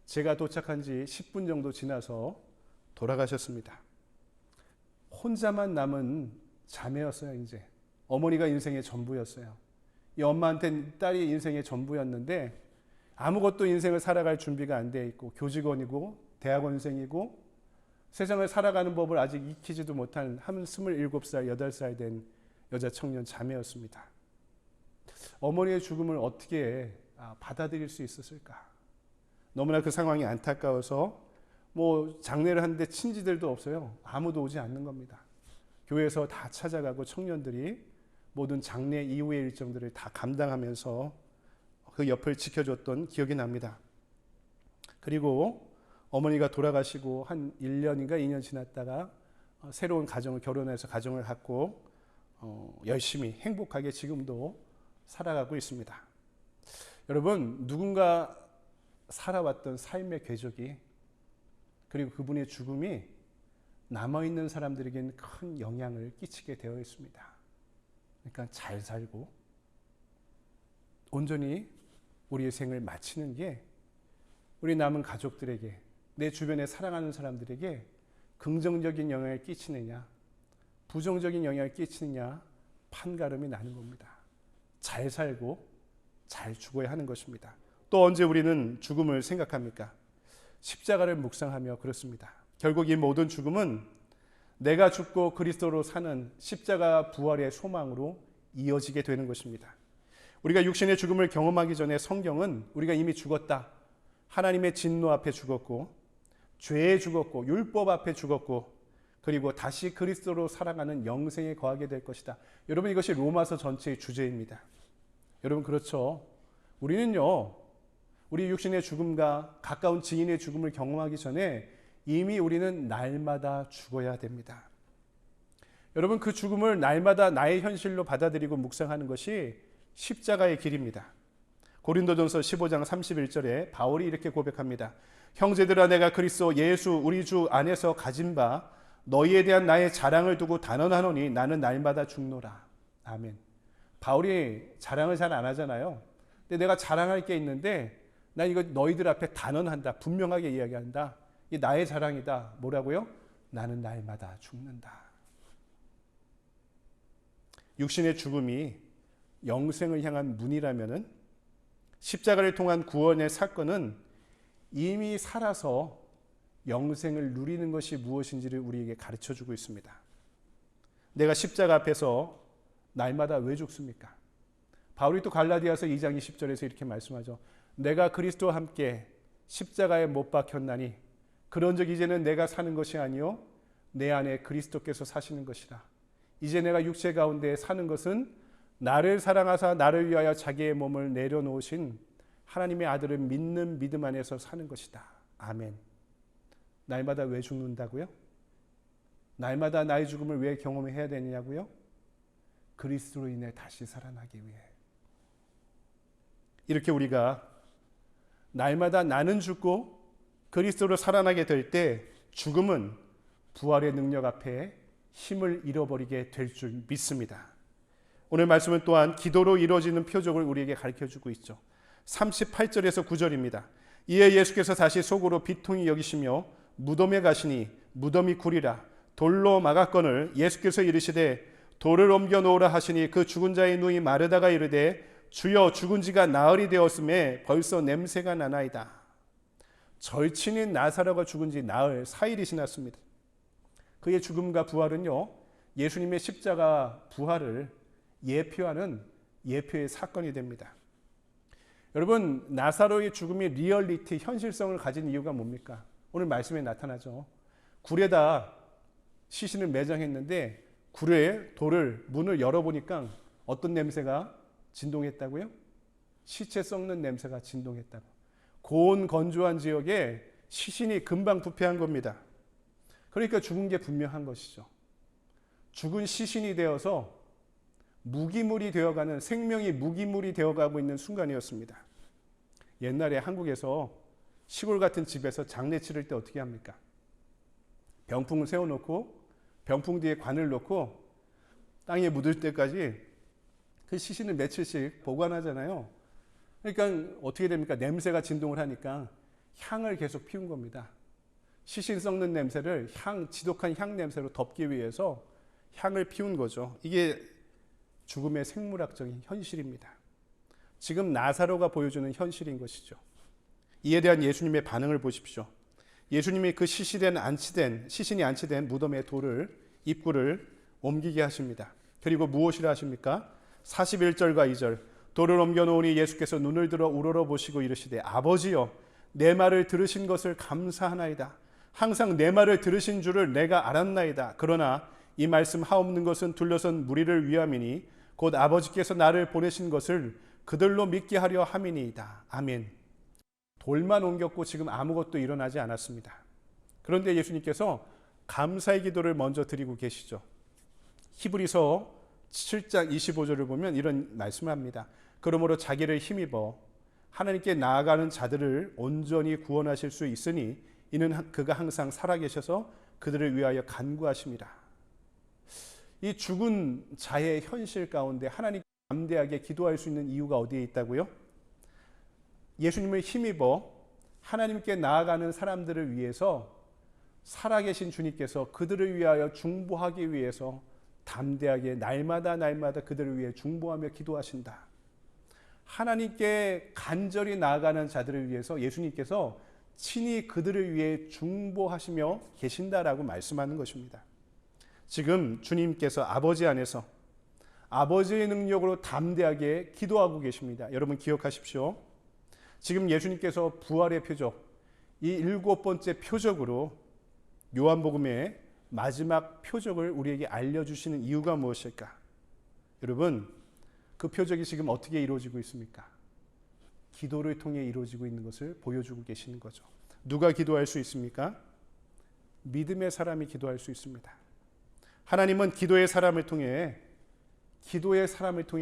S1: 제가 도착한 지 10분 정도 지나서 돌아가셨습니다. 혼자만 남은 자매였어요. 이제 어머니가 인생의 전부였어요. 이 엄마한테는 딸이 인생의 전부였는데 아무것도 인생을 살아갈 준비가 안 돼 있고 교직원이고 대학원생이고 세상을 살아가는 법을 아직 익히지도 못한 한 27살, 8살 된 여자 청년 자매였습니다. 어머니의 죽음을 어떻게 받아들일 수 있었을까? 너무나 그 상황이 안타까워서 장례를 하는데 친지들도 없어요. 아무도 오지 않는 겁니다. 교회에서 다 찾아가고 청년들이 모든 장례 이후의 일정들을 다 감당하면서 그 옆을 지켜줬던 기억이 납니다. 그리고 어머니가 돌아가시고 한 1년인가 2년 지났다가 새로운 가정을 결혼해서 가정을 갖고 열심히 행복하게 지금도 살아가고 있습니다. 여러분, 누군가 살아왔던 삶의 궤적이 그리고 그분의 죽음이 남아있는 사람들에게는 큰 영향을 끼치게 되어 있습니다. 그러니까 잘 살고 온전히 우리의 생을 마치는 게 우리 남은 가족들에게, 내 주변에 사랑하는 사람들에게 긍정적인 영향을 끼치느냐 부정적인 영향을 끼치느냐 판가름이 나는 겁니다. 잘 살고 잘 죽어야 하는 것입니다. 또 언제 우리는 죽음을 생각합니까? 십자가를 묵상하며 그렇습니다. 결국 이 모든 죽음은 내가 죽고 그리스도로 사는 십자가 부활의 소망으로 이어지게 되는 것입니다. 우리가 육신의 죽음을 경험하기 전에 성경은 우리가 이미 죽었다, 하나님의 진노 앞에 죽었고 죄에 죽었고 율법 앞에 죽었고 그리고 다시 그리스도로 살아가는 영생에 거하게 될 것이다. 여러분, 이것이 로마서 전체의 주제입니다. 여러분, 그렇죠? 우리는요, 우리 육신의 죽음과 가까운 지인의 죽음을 경험하기 전에 이미 우리는 날마다 죽어야 됩니다. 여러분, 그 죽음을 날마다 나의 현실로 받아들이고 묵상하는 것이 십자가의 길입니다. 고린도전서 15장 31절에 바울이 이렇게 고백합니다. 형제들아, 내가 그리스도 예수 우리 주 안에서 가진 바 너희에 대한 나의 자랑을 두고 단언하노니 나는 날마다 죽노라. 아멘. 바울이 자랑을 잘 안 하잖아요. 근데 내가 자랑할 게 있는데 난 이거 너희들 앞에 단언한다. 분명하게 이야기한다. 이게 나의 자랑이다. 뭐라고요? 나는 날마다 죽는다. 육신의 죽음이 영생을 향한 문이라면은 십자가를 통한 구원의 사건은 이미 살아서 영생을 누리는 것이 무엇인지를 우리에게 가르쳐주고 있습니다. 내가 십자가 앞에서 날마다 왜 죽습니까? 바울이 또 갈라디아서 2장 20절에서 이렇게 말씀하죠. 내가 그리스도와 함께 십자가에 못 박혔나니 그런즉 이제는 내가 사는 것이 아니요 내 안에 그리스도께서 사시는 것이라. 이제 내가 육체 가운데 사는 것은 나를 사랑하사 나를 위하여 자기의 몸을 내려놓으신 하나님의 아들을 믿는 믿음 안에서 사는 것이다. 아멘. 날마다 왜 죽는다고요? 날마다 나의 죽음을 왜 경험해야 되느냐고요? 그리스도로 인해 다시 살아나기 위해. 이렇게 우리가 날마다 나는 죽고 그리스도로 살아나게 될 때 죽음은 부활의 능력 앞에 힘을 잃어버리게 될 줄 믿습니다. 오늘 말씀은 또한 기도로 이루어지는 표적을 우리에게 가르쳐주고 있죠. 38절에서 9절입니다. 이에 예수께서 다시 속으로 비통히 여기시며 무덤에 가시니 무덤이 구리라. 돌로 막았거늘 예수께서 이르시되 돌을 옮겨 놓으라 하시니 그 죽은 자의 눈이 마르다가 이르되 주여 죽은 지가 나흘이 되었음에 벌써 냄새가 나나이다. 절친인 나사로가 죽은 지 나흘 4일이 지났습니다. 그의 죽음과 부활은요, 예수님의 십자가 부활을 예표하는 예표의 사건이 됩니다. 여러분, 나사로의 죽음이 리얼리티, 현실성을 가진 이유가 뭡니까? 오늘 말씀에 나타나죠. 굴에다 시신을 매장했는데 굴에 돌을, 문을 열어보니까 어떤 냄새가 진동했다고요? 시체 썩는 냄새가 진동했다고. 고온 건조한 지역에 시신이 금방 부패한 겁니다. 그러니까 죽은 게 분명한 것이죠. 죽은 시신이 되어서 무기물이 되어가는, 생명이 무기물이 되어가고 있는 순간이었습니다. 옛날에 한국에서 시골 같은 집에서 장례 치를 때 어떻게 합니까? 병풍을 세워놓고 병풍 뒤에 관을 놓고 땅에 묻을 때까지 그 시신을 며칠씩 보관하잖아요. 그러니까 어떻게 됩니까? 냄새가 진동을 하니까 향을 계속 피운 겁니다. 시신 썩는 냄새를 지독한 향 냄새로 덮기 위해서 향을 피운 거죠. 이게 죽음의 생물학적인 현실입니다. 지금 나사로가 보여주는 현실인 것이죠. 이에 대한 예수님의 반응을 보십시오. 예수님이 그 시신이 안치된 무덤의 입구를 옮기게 하십니다. 그리고 무엇이라 하십니까? 41절과 2절. 돌을 옮겨놓으니 예수께서 눈을 들어 우러러 보시고 이르시되 아버지여 내 말을 들으신 것을 감사하나이다. 항상 내 말을 들으신 줄을 내가 알았나이다. 그러나 이 말씀 하옵는 것은 둘러선 무리를 위함이니 곧 아버지께서 나를 보내신 것을 그들로 믿게 하려 함이니이다. 아멘. 돌만 옮겼고 지금 아무것도 일어나지 않았습니다. 그런데 예수님께서 감사의 기도를 먼저 드리고 계시죠. 히브리서 7장 25절을 보면 이런 말씀을 합니다. 그러므로 자기를 힘입어 하나님께 나아가는 자들을 온전히 구원하실 수 있으니 이는 그가 항상 살아계셔서 그들을 위하여 간구하심이라. 이 죽은 자의 현실 가운데 하나님께 담대하게 기도할 수 있는 이유가 어디에 있다고요? 예수님을 힘입어 하나님께 나아가는 사람들을 위해서 살아계신 주님께서 그들을 위하여 중보하기 위해서 담대하게 날마다 그들을 위해 중보하며 기도하신다. 하나님께 간절히 나아가는 자들을 위해서 예수님께서 친히 그들을 위해 중보하시며 계신다라고 말씀하는 것입니다. 지금 주님께서 아버지 안에서 아버지의 능력으로 담대하게 기도하고 계십니다. 여러분 기억하십시오. 지금 예수님께서 부활의 표적, 이 7번째 표적으로 요한복음의 마지막 표적을 우리에게 알려주시는 이유가 무엇일까? 여러분, 그 표적이 지금 어떻게 이루어지고 있습니까? 기도를 통해 이루어지고 있는 것을 보여주고 계시는 거죠. 누가 기도할 수 있습니까? 믿음의 사람이 기도할 수 있습니다. 하나님은 기도의 사람을 통해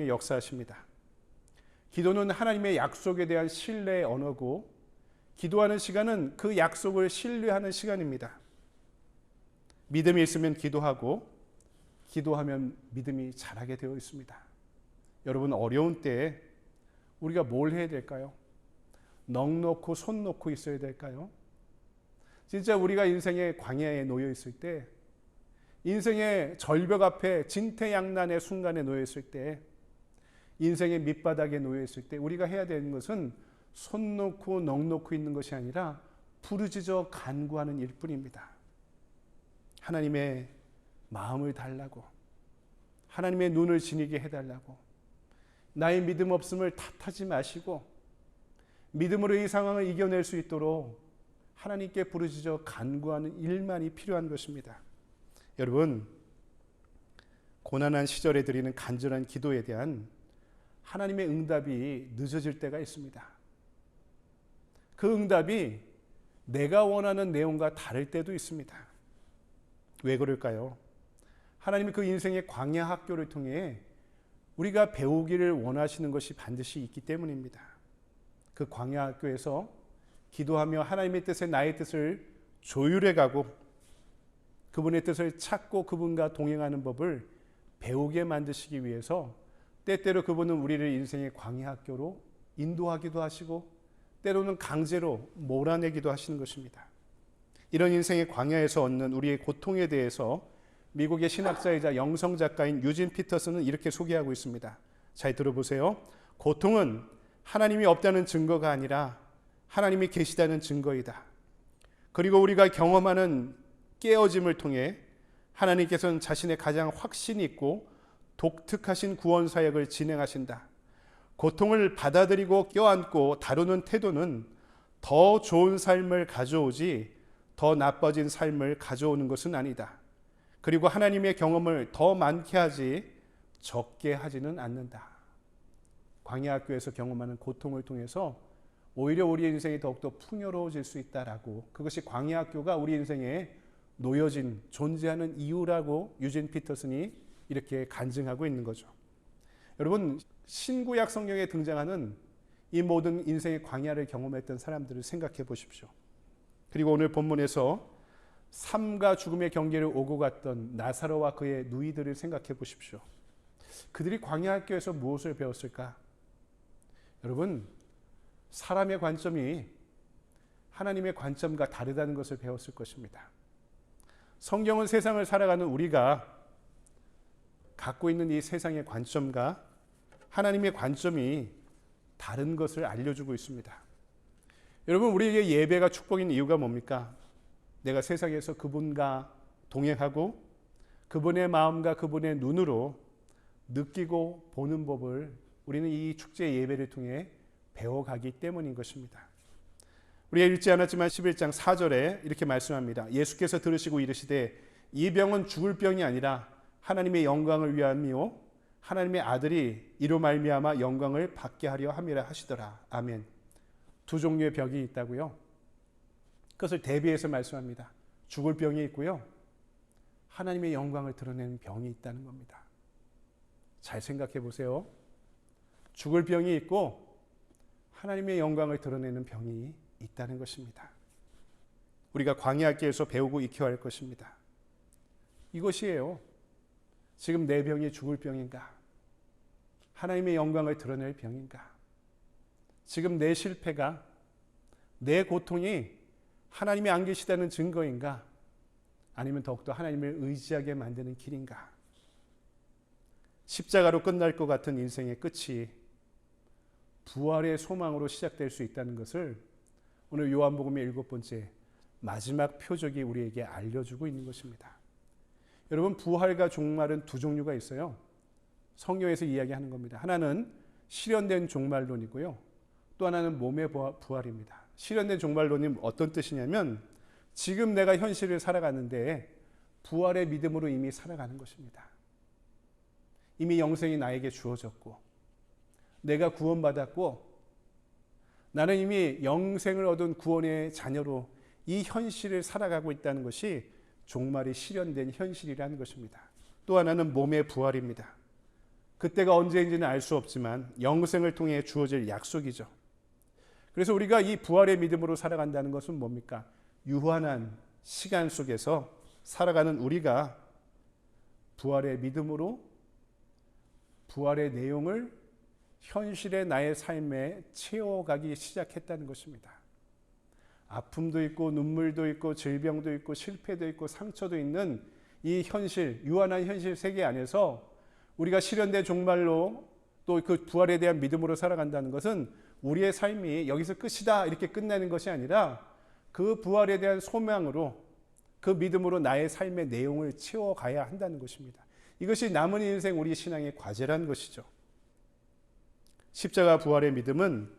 S1: 역사하십니다. 기도는 하나님의 약속에 대한 신뢰의 언어고, 기도하는 시간은 그 약속을 신뢰하는 시간입니다. 믿음이 있으면 기도하고, 기도하면 믿음이 자라게 되어 있습니다. 여러분, 어려운 때에 우리가 뭘 해야 될까요? 넋 놓고 손 놓고 있어야 될까요? 진짜 우리가 인생의 광야에 놓여 있을 때, 인생의 절벽 앞에 진퇴양난의 순간에 놓여 있을 때, 인생의 밑바닥에 놓여 있을 때 우리가 해야 되는 것은 손 놓고 넋 놓고 있는 것이 아니라 부르짖어 간구하는 일뿐입니다. 하나님의 마음을 달라고, 하나님의 눈을 지니게 해달라고, 나의 믿음 없음을 탓하지 마시고 믿음으로 이 상황을 이겨낼 수 있도록 하나님께 부르짖어 간구하는 일만이 필요한 것입니다. 여러분, 고난한 시절에 드리는 간절한 기도에 대한 하나님의 응답이 늦어질 때가 있습니다. 그 응답이 내가 원하는 내용과 다를 때도 있습니다. 왜 그럴까요? 하나님이 그 인생의 광야 학교를 통해 우리가 배우기를 원하시는 것이 반드시 있기 때문입니다. 그 광야 학교에서 기도하며 하나님의 뜻에 나의 뜻을 조율해 가고 그분의 뜻을 찾고 그분과 동행하는 법을 배우게 만드시기 위해서 때때로 그분은 우리를 인생의 광야 학교로 인도하기도 하시고 때로는 강제로 몰아내기도 하시는 것입니다. 이런 인생의 광야에서 얻는 우리의 고통에 대해서 미국의 신학자이자 영성작가인 유진 피터슨은 이렇게 소개하고 있습니다. 잘 들어보세요. 고통은 하나님이 없다는 증거가 아니라 하나님이 계시다는 증거이다. 그리고 우리가 경험하는 깨어짐을 통해 하나님께서는 자신의 가장 확신 있고 독특하신 구원 사역을 진행하신다. 고통을 받아들이고 껴안고 다루는 태도는 더 좋은 삶을 가져오지 더 나빠진 삶을 가져오는 것은 아니다. 그리고 하나님의 경험을 더 많게 하지 적게 하지는 않는다. 광야학교에서 경험하는 고통을 통해서 오히려 우리 인생이 더욱더 풍요로워질 수 있다라고, 그것이 광야학교가 우리 인생에 놓여진 존재하는 이유라고 유진 피터슨이 이렇게 간증하고 있는 거죠. 여러분, 신구약 성경에 등장하는 이 모든 인생의 광야를 경험했던 사람들을 생각해 보십시오. 그리고 오늘 본문에서 삶과 죽음의 경계를 오고 갔던 나사로와 그의 누이들을 생각해 보십시오. 그들이 광야학교에서 무엇을 배웠을까? 여러분, 사람의 관점이 하나님의 관점과 다르다는 것을 배웠을 것입니다. 성경은 세상을 살아가는 우리가 갖고 있는 이 세상의 관점과 하나님의 관점이 다른 것을 알려주고 있습니다. 여러분, 우리에게 예배가 축복인 이유가 뭡니까? 내가 세상에서 그분과 동행하고 그분의 마음과 그분의 눈으로 느끼고 보는 법을 우리는 이 축제 예배를 통해 배워가기 때문인 것입니다. 우리가 읽지 않았지만 11장 4절에 이렇게 말씀합니다. 예수께서 들으시고 이르시되 이 병은 죽을 병이 아니라 하나님의 영광을 위함이요 하나님의 아들이 이로 말미암아 영광을 받게 하려 함이라 하시더라. 아멘. 두 종류의 병이 있다고요? 그것을 대비해서 말씀합니다. 죽을 병이 있고요, 하나님의 영광을 드러내는 병이 있다는 겁니다. 잘 생각해 보세요. 죽을 병이 있고 하나님의 영광을 드러내는 병이 있다는 것입니다. 우리가 광야학교에서 배우고 익혀야 할 것입니다. 이것이에요. 지금 내 병이 죽을 병인가? 하나님의 영광을 드러낼 병인가? 지금 내 실패가, 내 고통이 하나님이 안 계시다는 증거인가? 아니면 더욱더 하나님을 의지하게 만드는 길인가? 십자가로 끝날 것 같은 인생의 끝이 부활의 소망으로 시작될 수 있다는 것을 오늘 요한복음의 7번째 마지막 표적이 우리에게 알려주고 있는 것입니다. 여러분, 부활과 종말은 두 종류가 있어요. 성경에서 이야기하는 겁니다. 하나는 실현된 종말론이고요. 또 하나는 몸의 부활입니다. 실현된 종말론이 어떤 뜻이냐면 지금 내가 현실을 살아가는데 부활의 믿음으로 이미 살아가는 것입니다. 이미 영생이 나에게 주어졌고 내가 구원받았고 나는 이미 영생을 얻은 구원의 자녀로 이 현실을 살아가고 있다는 것이 종말이 실현된 현실이라는 것입니다. 또 하나는 몸의 부활입니다. 그때가 언제인지는 알 수 없지만 영생을 통해 주어질 약속이죠. 그래서 우리가 이 부활의 믿음으로 살아간다는 것은 뭡니까? 유한한 시간 속에서 살아가는 우리가 부활의 믿음으로 부활의 내용을 현실의 나의 삶에 채워가기 시작했다는 것입니다. 아픔도 있고 눈물도 있고 질병도 있고 실패도 있고 상처도 있는 이 현실, 유한한 현실 세계 안에서 우리가 실현된 종말로 또 그 부활에 대한 믿음으로 살아간다는 것은 우리의 삶이 여기서 끝이다 이렇게 끝나는 것이 아니라 그 부활에 대한 소망으로 그 믿음으로 나의 삶의 내용을 채워가야 한다는 것입니다. 이것이 남은 인생 우리 신앙의 과제라는 것이죠. 십자가 부활의 믿음은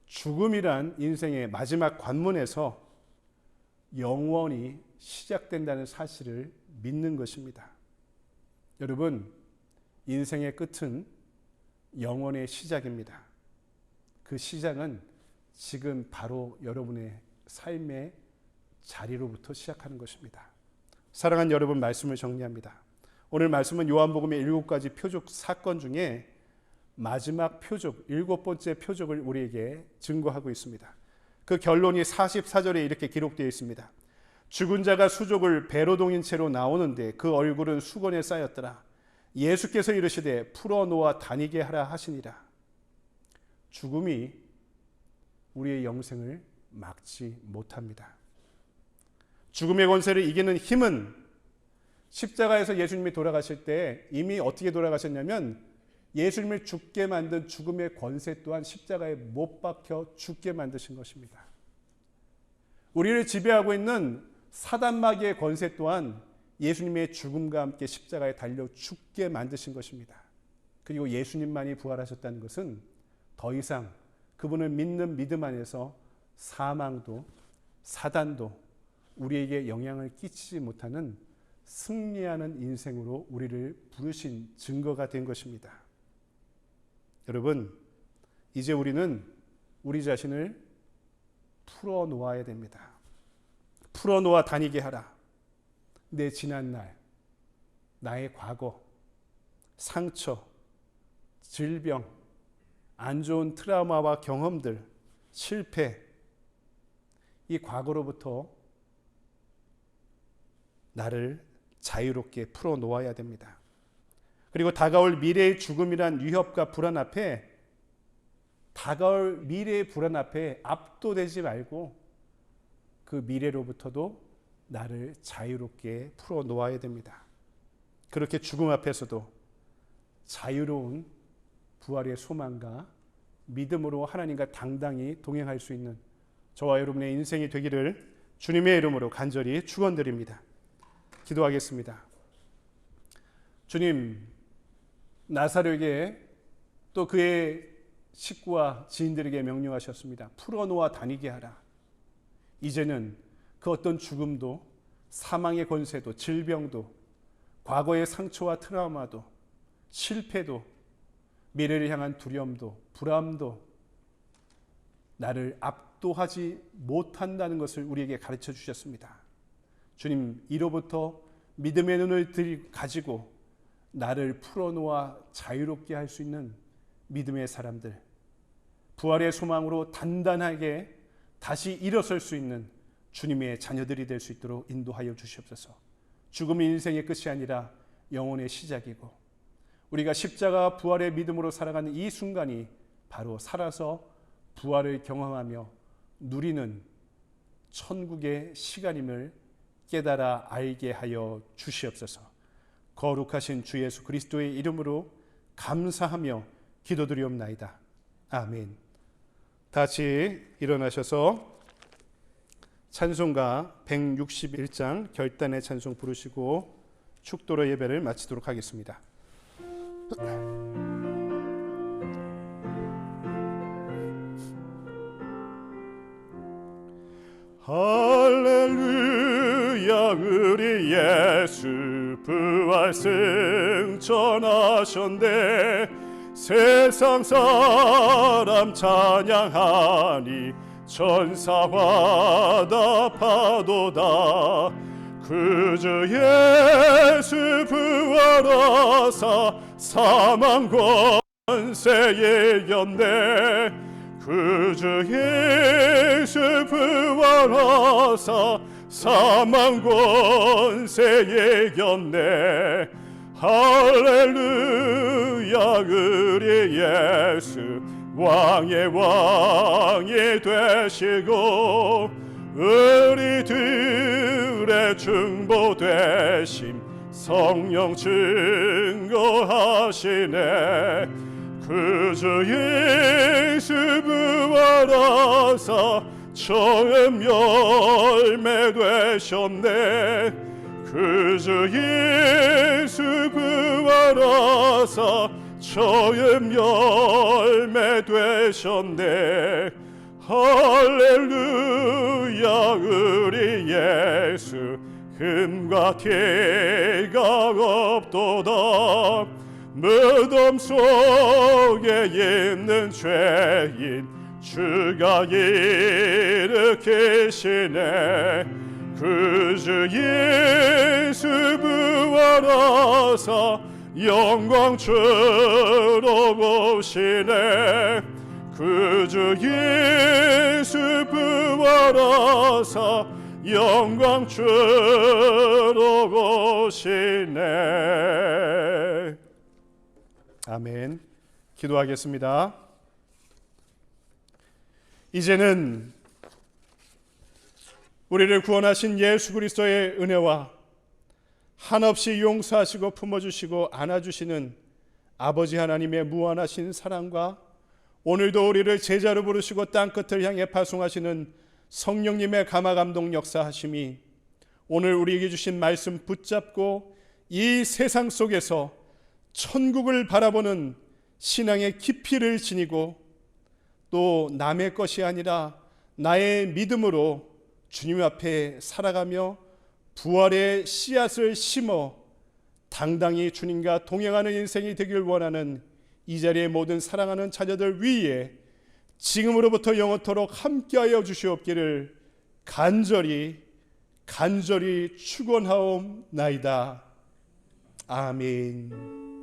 S1: 죽음이란 인생의 마지막 관문에서 영원히 시작된다는 사실을 믿는 것입니다. 여러분, 인생의 끝은 영원의 시작입니다. 그 시작은 지금 바로 여러분의 삶의 자리로부터 시작하는 것입니다. 사랑하는 여러분, 말씀을 정리합니다. 오늘 말씀은 요한복음의 7가지 표적 사건 중에 마지막 표적, 7번째 표적을 우리에게 증거하고 있습니다. 그 결론이 44절에 이렇게 기록되어 있습니다. 죽은 자가 수족을 배로 동인 채로 나오는데 그 얼굴은 수건에 쌓였더라. 예수께서 이르시되 풀어놓아 다니게 하라 하시니라. 죽음이 우리의 영생을 막지 못합니다. 죽음의 권세를 이기는 힘은 십자가에서 예수님이 돌아가실 때 이미 어떻게 돌아가셨냐면 예수님을 죽게 만든 죽음의 권세 또한 십자가에 못 박혀 죽게 만드신 것입니다. 우리를 지배하고 있는 사단 마귀의 권세 또한 예수님의 죽음과 함께 십자가에 달려 죽게 만드신 것입니다. 그리고 예수님만이 부활하셨다는 것은 더 이상 그분을 믿는 믿음 안에서 사망도 사단도 우리에게 영향을 끼치지 못하는 승리하는 인생으로 우리를 부르신 증거가 된 것입니다. 여러분, 이제 우리는 우리 자신을 풀어놓아야 됩니다. 풀어놓아 다니게 하라. 내 지난날, 나의 과거, 상처, 질병, 안 좋은 트라우마와 경험들, 실패, 이 과거로부터 나를 자유롭게 풀어놓아야 됩니다. 그리고 다가올 미래의 죽음이란 위협과 불안 앞에 다가올 미래의 불안 앞에 압도되지 말고 그 미래로부터도 나를 자유롭게 풀어놓아야 됩니다. 그렇게 죽음 앞에서도 자유로운 부활의 소망과 믿음으로 하나님과 당당히 동행할 수 있는 저와 여러분의 인생이 되기를 주님의 이름으로 간절히 축원드립니다. 기도하겠습니다. 주님, 나사로에게 또 그의 식구와 지인들에게 명령하셨습니다. 풀어놓아 다니게 하라. 이제는 그 어떤 죽음도 사망의 권세도 질병도 과거의 상처와 트라우마도 실패도 미래를 향한 두려움도 불안도 나를 압도하지 못한다는 것을 우리에게 가르쳐 주셨습니다. 주님, 이로부터 믿음의 눈을 가지고 나를 풀어놓아 자유롭게 할 수 있는 믿음의 사람들, 부활의 소망으로 단단하게 다시 일어설 수 있는 주님의 자녀들이 될 수 있도록 인도하여 주시옵소서. 죽음이 인생의 끝이 아니라 영혼의 시작이고 우리가 십자가 부활의 믿음으로 살아가는 이 순간이 바로 살아서 부활을 경험하며 누리는 천국의 시간임을 깨달아 알게 하여 주시옵소서. 거룩하신 주 예수 그리스도의 이름으로 감사하며 기도드리옵나이다. 아멘. 다시 일어나셔서 찬송가 161장 결단의 찬송 부르시고 축도로 예배를 마치도록 하겠습니다. 할렐루야, 우리 예수 부활 승천하셨네. 세상 사람 찬양하니 천사와 답하도다. 그저 예수 부활하사 사망 권세 이겼네. 그저 예수 부활하사 사망 권세 이겼네. 할렐루야, 우리 예수 왕의 왕이 되시고 우리들의 중보 되심 성령 증거하시네. 그저 예수 부활하사 처음 열매 되셨네. 그저 예수 부활하사 처음 열매 되셨네. 할렐루야, 우리 예수 흠과 티가 없도다. 무덤 속에 있는 죄인 주가 일으키시네. 그저 예수 부활하사 영광 주러 오시네. 그저 예수 부활하사 영광 주러 오시네. 아멘. 기도하겠습니다. 이제는 우리를 구원하신 예수 그리스도의 은혜와 한없이 용서하시고 품어주시고 안아주시는 아버지 하나님의 무한하신 사랑과 오늘도 우리를 제자로 부르시고 땅끝을 향해 파송하시는 성령님의 감화감동 역사하심이 오늘 우리에게 주신 말씀 붙잡고 이 세상 속에서 천국을 바라보는 신앙의 깊이를 지니고 또 남의 것이 아니라 나의 믿음으로 주님 앞에 살아가며 부활의 씨앗을 심어 당당히 주님과 동행하는 인생이 되길 원하는 이 자리의 모든 사랑하는 자녀들 위에 지금으로부터 영원토록 함께하여 주시옵기를 간절히 축원하옵나이다. 아멘.